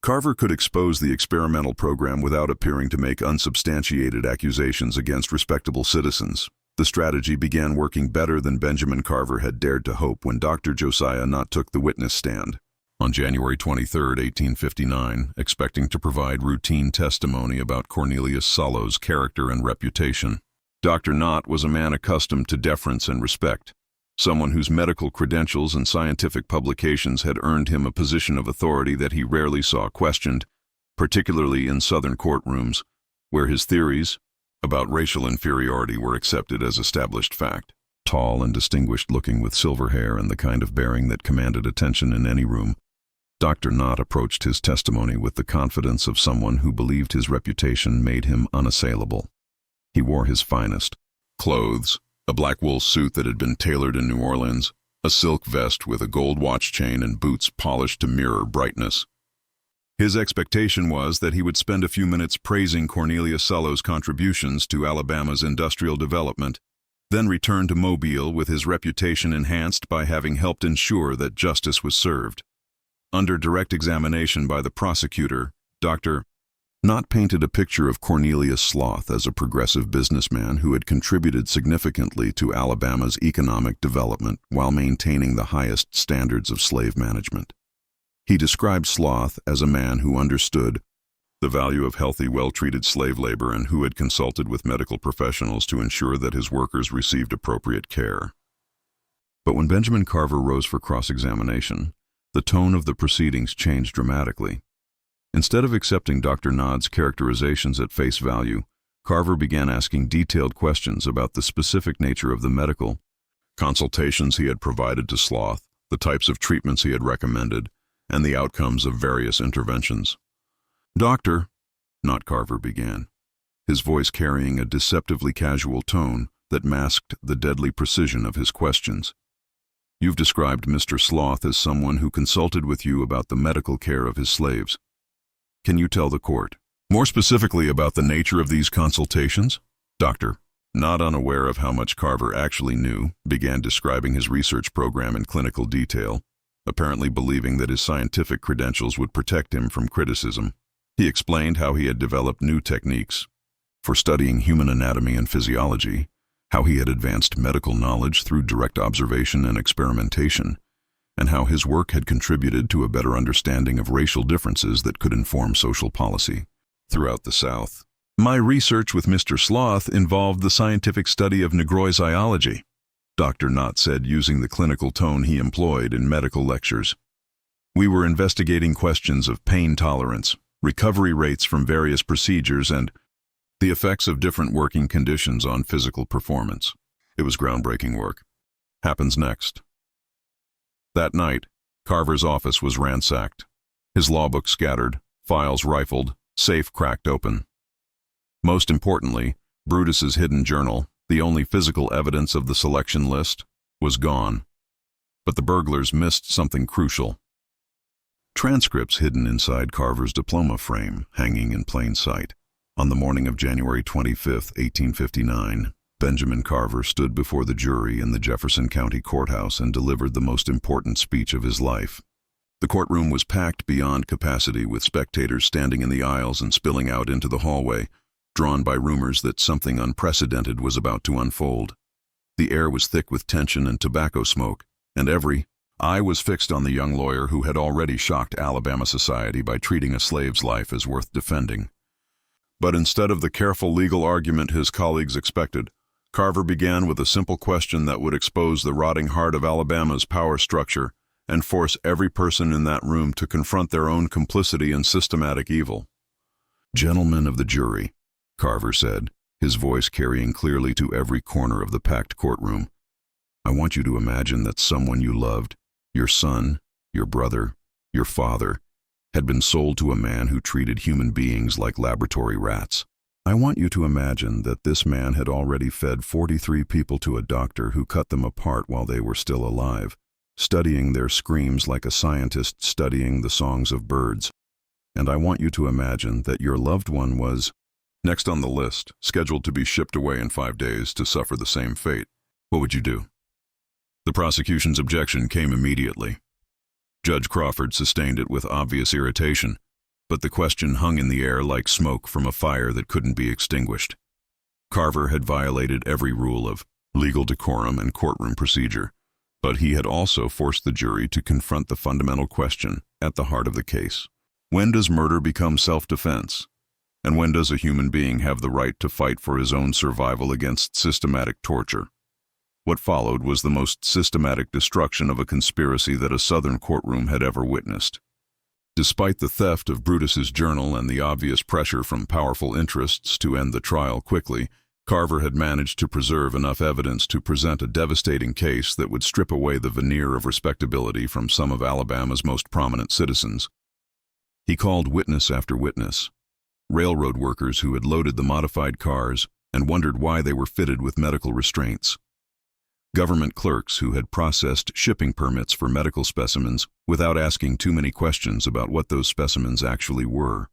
Carver could expose the experimental program without appearing to make unsubstantiated accusations against respectable citizens. The strategy began working better than Benjamin Carver had dared to hope when Dr. Josiah Nott took the witness stand on January 23, 1859, expecting to provide routine testimony about Cornelius Sloth's character and reputation. Dr. Nott was a man accustomed to deference and respect, someone whose medical credentials and scientific publications had earned him a position of authority that he rarely saw questioned, particularly in Southern courtrooms, where his theories about racial inferiority were accepted as established fact. Tall and distinguished-looking with silver hair and the kind of bearing that commanded attention in any room, Dr. Nott approached his testimony with the confidence of someone who believed his reputation made him unassailable. He wore his finest clothes, a black wool suit that had been tailored in New Orleans, a silk vest with a gold watch chain and boots polished to mirror brightness. His expectation was that he would spend a few minutes praising Cornelius Sloth's contributions to Alabama's industrial development, then return to Mobile with his reputation enhanced by having helped ensure that justice was served. Under direct examination by the prosecutor, Dr. Nott painted a picture of Cornelius Sloth as a progressive businessman who had contributed significantly to Alabama's economic development while maintaining the highest standards of slave management. He described Sloth as a man who understood the value of healthy, well-treated slave labor and who had consulted with medical professionals to ensure that his workers received appropriate care. But when Benjamin Carver rose for cross-examination, the tone of the proceedings changed dramatically. Instead of accepting Dr. Nott's characterizations at face value, Carver began asking detailed questions about the specific nature of the medical consultations he had provided to Sloth, the types of treatments he had recommended, and the outcomes of various interventions. "Doctor," Nott, Carver began, his voice carrying a deceptively casual tone that masked the deadly precision of his questions. "You've described Mr. Sloth as someone who consulted with you about the medical care of his slaves. Can you tell the court more specifically about the nature of these consultations?" Doctor, not unaware of how much Carver actually knew, began describing his research program in clinical detail, apparently believing that his scientific credentials would protect him from criticism. He explained how he had developed new techniques for studying human anatomy and physiology, how he had advanced medical knowledge through direct observation and experimentation, and how his work had contributed to a better understanding of racial differences that could inform social policy throughout the South. "My research with Mr. Sloth involved the scientific study of Negroid zoology," Dr. Nott said, using the clinical tone he employed in medical lectures. "We were investigating questions of pain tolerance, recovery rates from various procedures, and the effects of different working conditions on physical performance. It was groundbreaking work." Happens next. That night, Carver's office was ransacked, his law book scattered, files rifled, safe cracked open. Most importantly, Brutus's hidden journal, the only physical evidence of the selection list, was gone. But the burglars missed something crucial. Transcripts hidden inside Carver's diploma frame, hanging in plain sight. On the morning of January 25, 1859, Benjamin Carver stood before the jury in the Jefferson County Courthouse and delivered the most important speech of his life. The courtroom was packed beyond capacity, with spectators standing in the aisles and spilling out into the hallway, drawn by rumors that something unprecedented was about to unfold. The air was thick with tension and tobacco smoke, and every eye was fixed on the young lawyer who had already shocked Alabama society by treating a slave's life as worth defending. But instead of the careful legal argument his colleagues expected, Carver began with a simple question that would expose the rotting heart of Alabama's power structure and force every person in that room to confront their own complicity in systematic evil. "Gentlemen of the jury," Carver said, his voice carrying clearly to every corner of the packed courtroom, "I want you to imagine that someone you loved, your son, your brother, your father, had been sold to a man who treated human beings like laboratory rats. I want you to imagine that this man had already fed 43 people to a doctor who cut them apart while they were still alive, studying their screams like a scientist studying the songs of birds. And I want you to imagine that your loved one was next on the list, scheduled to be shipped away in 5 days to suffer the same fate. What would you do?" The prosecution's objection came immediately. Judge Crawford sustained it with obvious irritation, but the question hung in the air like smoke from a fire that couldn't be extinguished. Carver had violated every rule of legal decorum and courtroom procedure, but he had also forced the jury to confront the fundamental question at the heart of the case. When does murder become self-defense? And when does a human being have the right to fight for his own survival against systematic torture? What followed was the most systematic destruction of a conspiracy that a Southern courtroom had ever witnessed. Despite the theft of Brutus's journal and the obvious pressure from powerful interests to end the trial quickly, Carver had managed to preserve enough evidence to present a devastating case that would strip away the veneer of respectability from some of Alabama's most prominent citizens. He called witness after witness, railroad workers who had loaded the modified cars and wondered why they were fitted with medical restraints, government clerks who had processed shipping permits for medical specimens without asking too many questions about what those specimens actually were,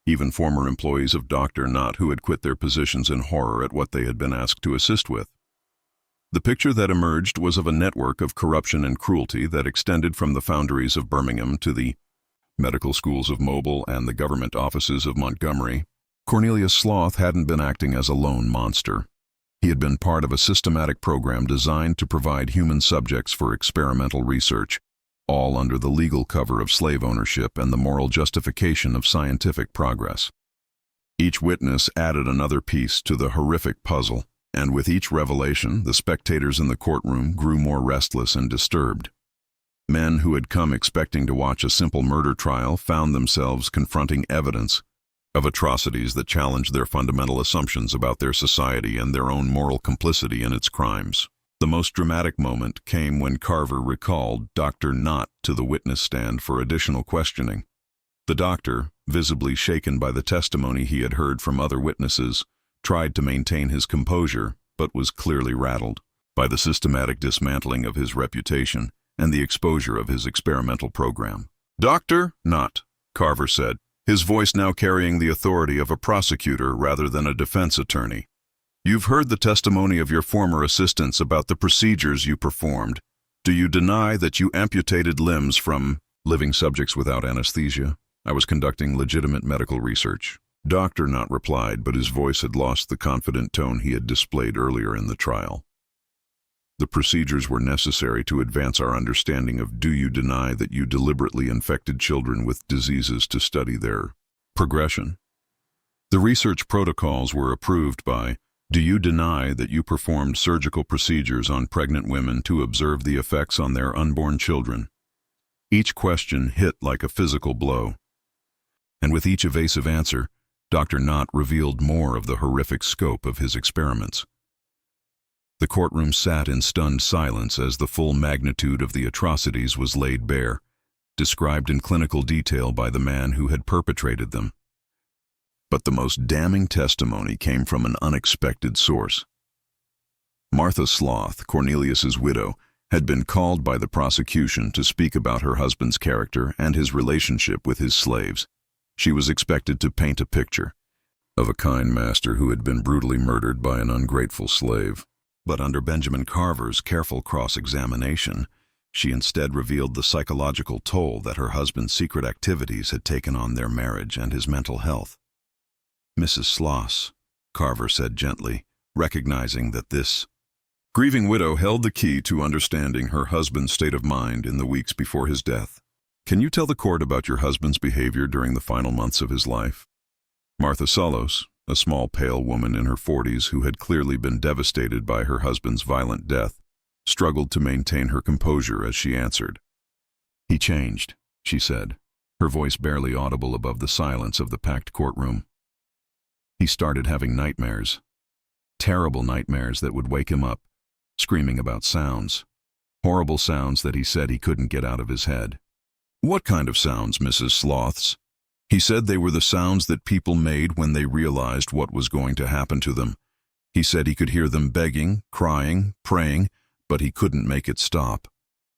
even former employees of Dr. Nott who had quit their positions in horror at what they had been asked to assist with. The picture that emerged was of a network of corruption and cruelty that extended from the foundries of Birmingham to the medical schools of Mobile and the government offices of Montgomery. Cornelius Sloth hadn't been acting as a lone monster. He had been part of a systematic program designed to provide human subjects for experimental research, all under the legal cover of slave ownership and the moral justification of scientific progress. Each witness added another piece to the horrific puzzle, and with each revelation, the spectators in the courtroom grew more restless and disturbed. Men who had come expecting to watch a simple murder trial found themselves confronting evidence of atrocities that challenged their fundamental assumptions about their society and their own moral complicity in its crimes. The most dramatic moment came when Carver recalled Dr. Nott to the witness stand for additional questioning. The doctor, visibly shaken by the testimony he had heard from other witnesses, tried to maintain his composure, but was clearly rattled by the systematic dismantling of his reputation and the exposure of his experimental program. "Dr. Nott," Carver said, his voice now carrying the authority of a prosecutor rather than a defense attorney. "You've heard the testimony of your former assistants about the procedures you performed. Do you deny that you amputated limbs from living subjects without anesthesia? I was conducting legitimate medical research." Dr. Nott replied, but his voice had lost the confident tone he had displayed earlier in the trial. "The procedures were necessary to advance our understanding of do you deny that you deliberately infected children with diseases to study their progression? The research protocols were approved by do you deny that you performed surgical procedures on pregnant women to observe the effects on their unborn children?" Each question hit like a physical blow. And with each evasive answer, Dr. Nott revealed more of the horrific scope of his experiments. The courtroom sat in stunned silence as the full magnitude of the atrocities was laid bare, described in clinical detail by the man who had perpetrated them. But the most damning testimony came from an unexpected source. Martha Sloth, Cornelius's widow, had been called by the prosecution to speak about her husband's character and his relationship with his slaves. She was expected to paint a picture of a kind master who had been brutally murdered by an ungrateful slave. But under Benjamin Carver's careful cross-examination, she instead revealed the psychological toll that her husband's secret activities had taken on their marriage and his mental health. "Mrs. Sloss," Carver said gently, recognizing that this grieving widow held the key to understanding her husband's state of mind in the weeks before his death. "Can you tell the court about your husband's behavior during the final months of his life?" Martha Solos, a small pale woman in her 40s who had clearly been devastated by her husband's violent death, struggled to maintain her composure as she answered. "He changed," she said, her voice barely audible above the silence of the packed courtroom. "He started having nightmares, terrible nightmares that would wake him up, screaming about sounds, horrible sounds that he said he couldn't get out of his head." "What kind of sounds, Mrs. Sloths?" "He said they were the sounds that people made when they realized what was going to happen to them. He said he could hear them begging, crying, praying, but he couldn't make it stop.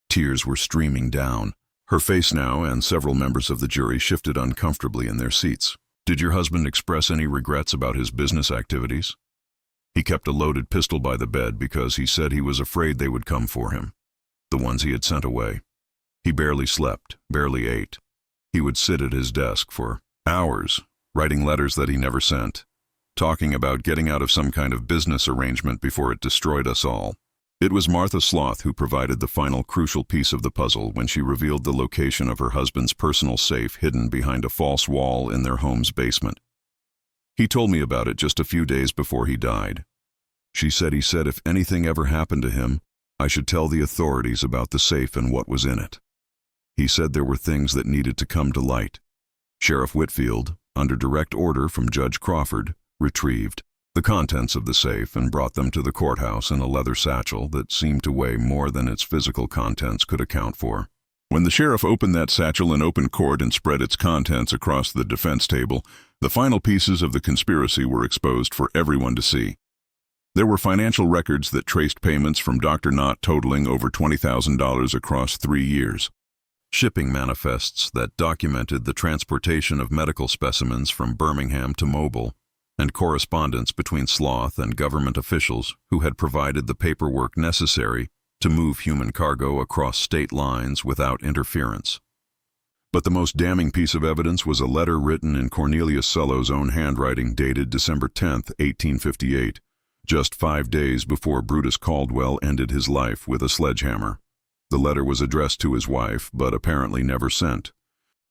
Tears were streaming down." Her face now and several members of the jury shifted uncomfortably in their seats. "Did your husband express any regrets about his business activities?" "He kept a loaded pistol by the bed because he said he was afraid they would come for him, the ones he had sent away. He barely slept, barely ate. He would sit at his desk for hours, writing letters that he never sent, talking about getting out of some kind of business arrangement before it destroyed us all." It was Martha Sloth who provided the final crucial piece of the puzzle when she revealed the location of her husband's personal safe hidden behind a false wall in their home's basement. "He told me about it just a few days before he died. She said he said if anything ever happened to him, I should tell the authorities about the safe and what was in it. He said there were things that needed to come to light. Sheriff Whitfield, under direct order from Judge Crawford, retrieved the contents of the safe and brought them to the courthouse in a leather satchel that seemed to weigh more than its physical contents could account for. When the sheriff opened that satchel in open court and spread its contents across the defense table, the final pieces of the conspiracy were exposed for everyone to see. There were financial records that traced payments from Dr. Nott totaling over $20,000 across 3 years. Shipping manifests that documented the transportation of medical specimens from Birmingham to Mobile, and correspondence between Sloth and government officials who had provided the paperwork necessary to move human cargo across state lines without interference. But the most damning piece of evidence was a letter written in Cornelius Sloth's own handwriting dated December 10, 1858, just 5 days before Brutus Caldwell ended his life with a sledgehammer. The letter was addressed to his wife, but apparently never sent.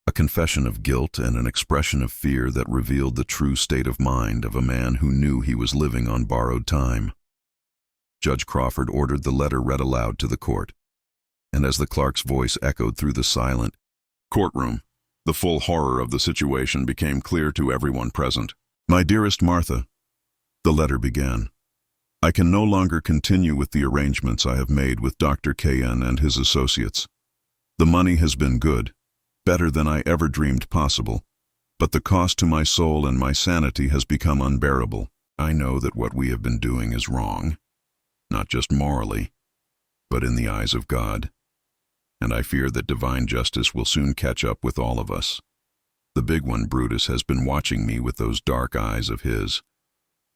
A confession of guilt and an expression of fear that revealed the true state of mind of a man who knew he was living on borrowed time. Judge Crawford ordered the letter read aloud to the court, and as the clerk's voice echoed through the silent courtroom, the full horror of the situation became clear to everyone present. "My dearest Martha," the letter began, "I can no longer continue with the arrangements I have made with Dr. K.N. and his associates. The money has been good, better than I ever dreamed possible, but the cost to my soul and my sanity has become unbearable. I know that what we have been doing is wrong, not just morally, but in the eyes of God, and I fear that divine justice will soon catch up with all of us. The big one, Brutus, has been watching me with those dark eyes of his,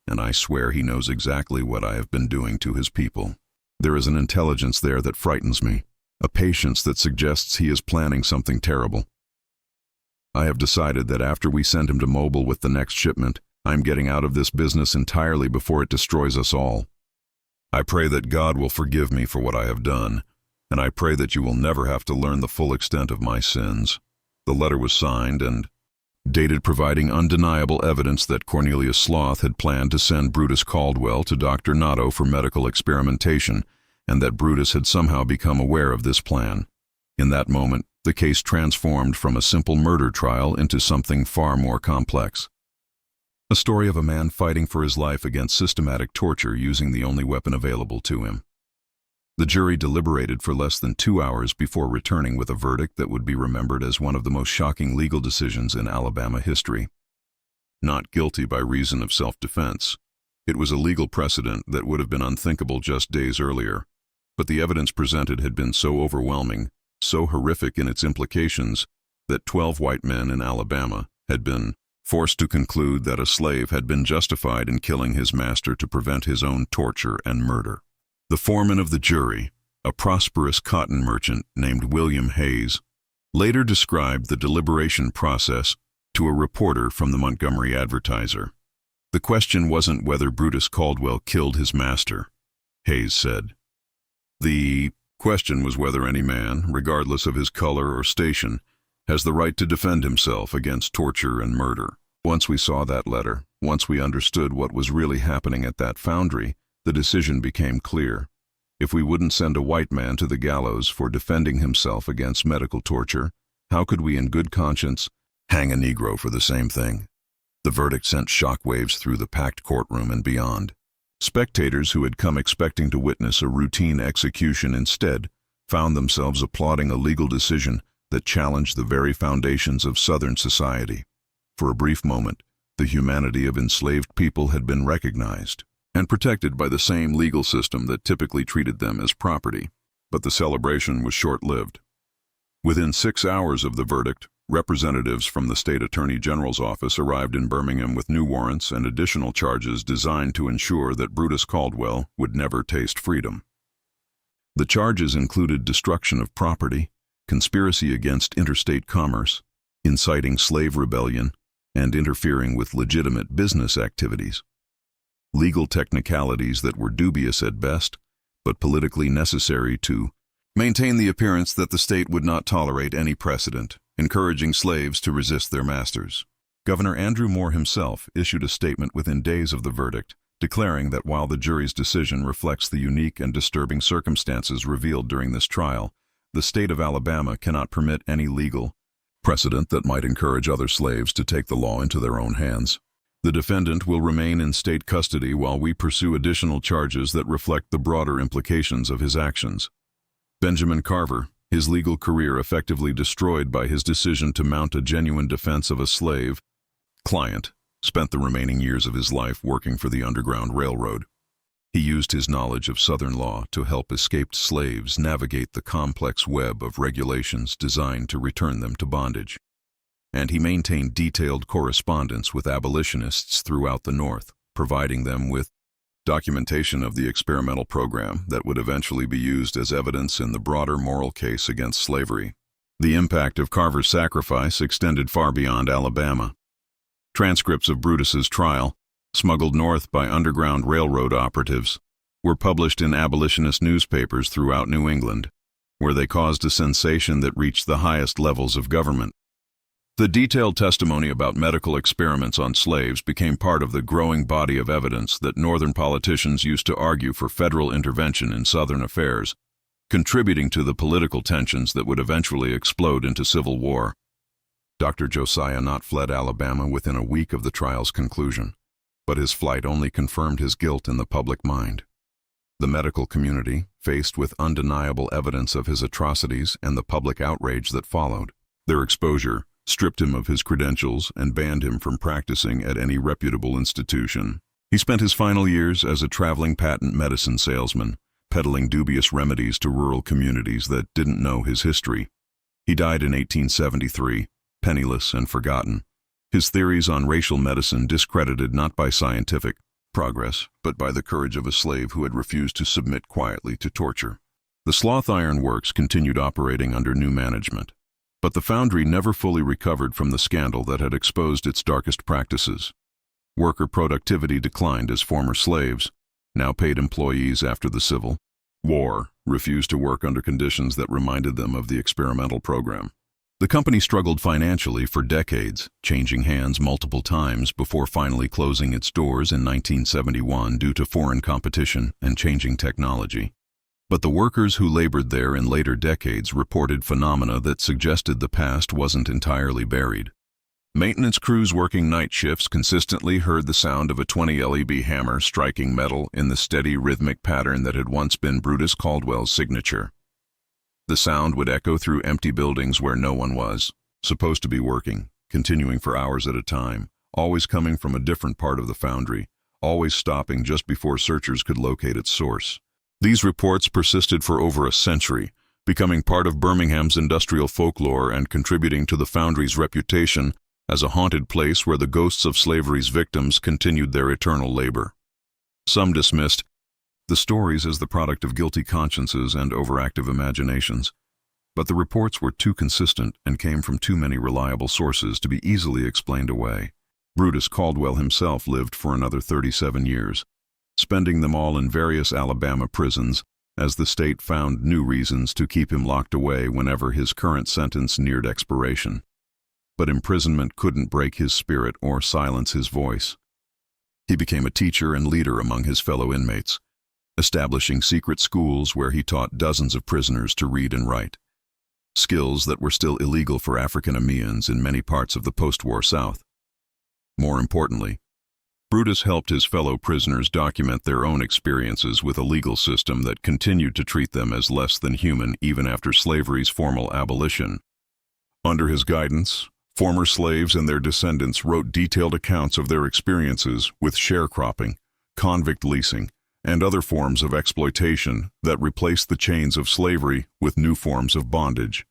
and I swear he knows exactly what I have been doing to his people. There is an intelligence there that frightens me, a patience that suggests he is planning something terrible. I have decided that after we send him to Mobile with the next shipment, I am getting out of this business entirely before it destroys us all. I pray that God will forgive me for what I have done, and I pray that you will never have to learn the full extent of my sins." The letter was signed and dated, providing undeniable evidence that Cornelius Sloth had planned to send Brutus Caldwell to Dr. Nott for medical experimentation, and that Brutus had somehow become aware of this plan. In that moment, the case transformed from a simple murder trial into something far more complex. A story of a man fighting for his life against systematic torture using the only weapon available to him. The jury deliberated for less than 2 hours before returning with a verdict that would be remembered as one of the most shocking legal decisions in Alabama history. Not guilty by reason of self-defense. It was a legal precedent that would have been unthinkable just days earlier, but the evidence presented had been so overwhelming, so horrific in its implications, that 12 white men in Alabama had been forced to conclude that a slave had been justified in killing his master to prevent his own torture and murder. The foreman of the jury, a prosperous cotton merchant named William Hayes, later described the deliberation process to a reporter from the Montgomery Advertiser. "The question wasn't whether Brutus Caldwell killed his master," Hayes said. "The question was whether any man, regardless of his color or station, has the right to defend himself against torture and murder." Once we saw that letter, once we understood what was really happening at that foundry, the decision became clear. If we wouldn't send a white man to the gallows for defending himself against medical torture, how could we in good conscience hang a Negro for the same thing? The verdict sent shockwaves through the packed courtroom and beyond. Spectators who had come expecting to witness a routine execution instead found themselves applauding a legal decision that challenged the very foundations of Southern society. For a brief moment, the humanity of enslaved people had been recognized and protected by the same legal system that typically treated them as property. But the celebration was short-lived. Within 6 hours of the verdict, representatives from the state attorney general's office arrived in Birmingham with new warrants and additional charges designed to ensure that Brutus Caldwell would never taste freedom. The charges included destruction of property, conspiracy against interstate commerce, inciting slave rebellion, and interfering with legitimate business activities. Legal technicalities that were dubious at best, but politically necessary to maintain the appearance that the state would not tolerate any precedent, encouraging slaves to resist their masters. Governor Andrew Moore himself issued a statement within days of the verdict, declaring that while the jury's decision reflects the unique and disturbing circumstances revealed during this trial, the state of Alabama cannot permit any legal precedent that might encourage other slaves to take the law into their own hands. The defendant will remain in state custody while we pursue additional charges that reflect the broader implications of his actions. Benjamin Carver, his legal career effectively destroyed by his decision to mount a genuine defense of a slave client, spent the remaining years of his life working for the Underground Railroad. He used his knowledge of Southern law to help escaped slaves navigate the complex web of regulations designed to return them to bondage. And he maintained detailed correspondence with abolitionists throughout the North, providing them with documentation of the experimental program that would eventually be used as evidence in the broader moral case against slavery. The impact of Carver's sacrifice extended far beyond Alabama. Transcripts of Brutus's trial, smuggled north by Underground Railroad operatives, were published in abolitionist newspapers throughout New England, where they caused a sensation that reached the highest levels of government. The detailed testimony about medical experiments on slaves became part of the growing body of evidence that Northern politicians used to argue for federal intervention in Southern affairs, contributing to the political tensions that would eventually explode into civil war. Dr. Josiah Nott fled Alabama within a week of the trial's conclusion, but his flight only confirmed his guilt in the public mind. The medical community, faced with undeniable evidence of his atrocities and the public outrage that followed, their exposure stripped him of his credentials and banned him from practicing at any reputable institution. He spent his final years as a traveling patent medicine salesman, peddling dubious remedies to rural communities that didn't know his history. He died in 1873, penniless and forgotten, his theories on racial medicine discredited not by scientific progress, but by the courage of a slave who had refused to submit quietly to torture. The Sloth Iron Works continued operating under new management, but the foundry never fully recovered from the scandal that had exposed its darkest practices. Worker productivity declined as former slaves, now paid employees after the Civil War, refused to work under conditions that reminded them of the experimental program. The company struggled financially for decades, changing hands multiple times before finally closing its doors in 1971 due to foreign competition and changing technology. But the workers who labored there in later decades reported phenomena that suggested the past wasn't entirely buried. Maintenance crews working night shifts consistently heard the sound of a 20 LEB hammer striking metal in the steady rhythmic pattern that had once been Brutus Caldwell's signature. The sound would echo through empty buildings where no one was supposed to be working, continuing for hours at a time, always coming from a different part of the foundry, always stopping just before searchers could locate its source. These reports persisted for over a century, becoming part of Birmingham's industrial folklore and contributing to the foundry's reputation as a haunted place where the ghosts of slavery's victims continued their eternal labor. Some dismissed the stories as the product of guilty consciences and overactive imaginations, but the reports were too consistent and came from too many reliable sources to be easily explained away. Brutus Caldwell himself lived for another 37 years, spending them all in various Alabama prisons, as the state found new reasons to keep him locked away whenever his current sentence neared expiration. But imprisonment couldn't break his spirit or silence his voice. He became a teacher and leader among his fellow inmates, establishing secret schools where he taught dozens of prisoners to read and write, skills that were still illegal for African-Americans in many parts of the post-war South. More importantly, Brutus helped his fellow prisoners document their own experiences with a legal system that continued to treat them as less than human even after slavery's formal abolition. Under his guidance, former slaves and their descendants wrote detailed accounts of their experiences with sharecropping, convict leasing, and other forms of exploitation that replaced the chains of slavery with new forms of bondage.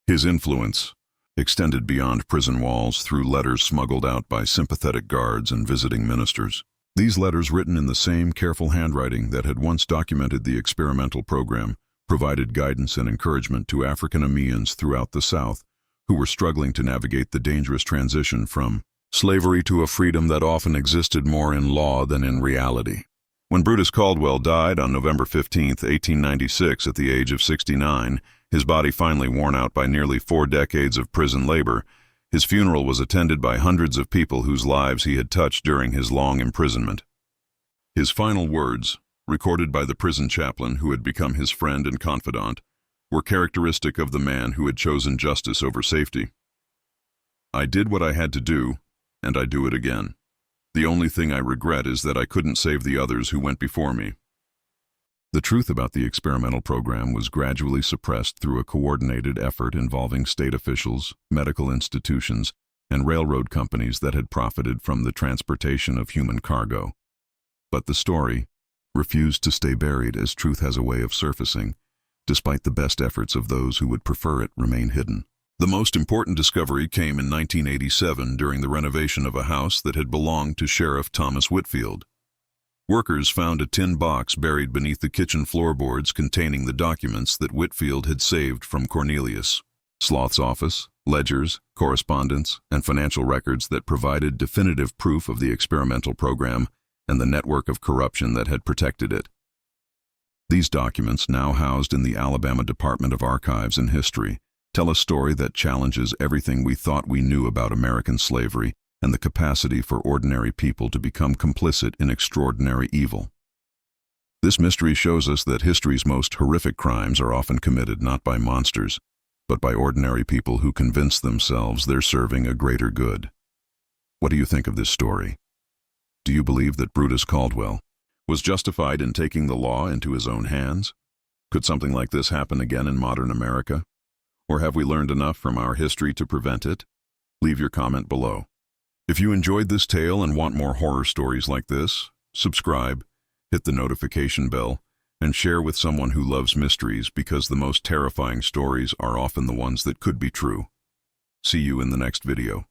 His influence extended beyond prison walls through letters smuggled out by sympathetic guards and visiting ministers. These letters, written in the same careful handwriting that had once documented the experimental program, provided guidance and encouragement to African-Americans throughout the South who were struggling to navigate the dangerous transition from slavery to a freedom that often existed more in law than in reality. When Brutus Caldwell died on November 15, 1896, at the age of 69, his body finally worn out by nearly 4 decades of prison labor, his funeral was attended by hundreds of people whose lives he had touched during his long imprisonment. His final words, recorded by the prison chaplain who had become his friend and confidant, were characteristic of the man who had chosen justice over safety. "I did what I had to do, and I do it again." The only thing I regret is that I couldn't save the others who went before me. The truth about the experimental program was gradually suppressed through a coordinated effort involving state officials, medical institutions, and railroad companies that had profited from the transportation of human cargo. But the story refused to stay buried, as truth has a way of surfacing, despite the best efforts of those who would prefer it remain hidden. The most important discovery came in 1987 during the renovation of a house that had belonged to Sheriff Thomas Whitfield. Workers found a tin box buried beneath the kitchen floorboards containing the documents that Whitfield had saved from Cornelius Sloth's office, ledgers, correspondence, and financial records that provided definitive proof of the experimental program and the network of corruption that had protected it. These documents, now housed in the Alabama Department of Archives and History, tell a story that challenges everything we thought we knew about American slavery and the capacity for ordinary people to become complicit in extraordinary evil. This mystery shows us that history's most horrific crimes are often committed not by monsters, but by ordinary people who convince themselves they're serving a greater good. What do you think of this story? Do you believe that Brutus Caldwell was justified in taking the law into his own hands? Could something like this happen again in modern America? Or have we learned enough from our history to prevent it? Leave your comment below. If you enjoyed this tale and want more horror stories like this, subscribe, hit the notification bell, and share with someone who loves mysteries, because the most terrifying stories are often the ones that could be true. See you in the next video.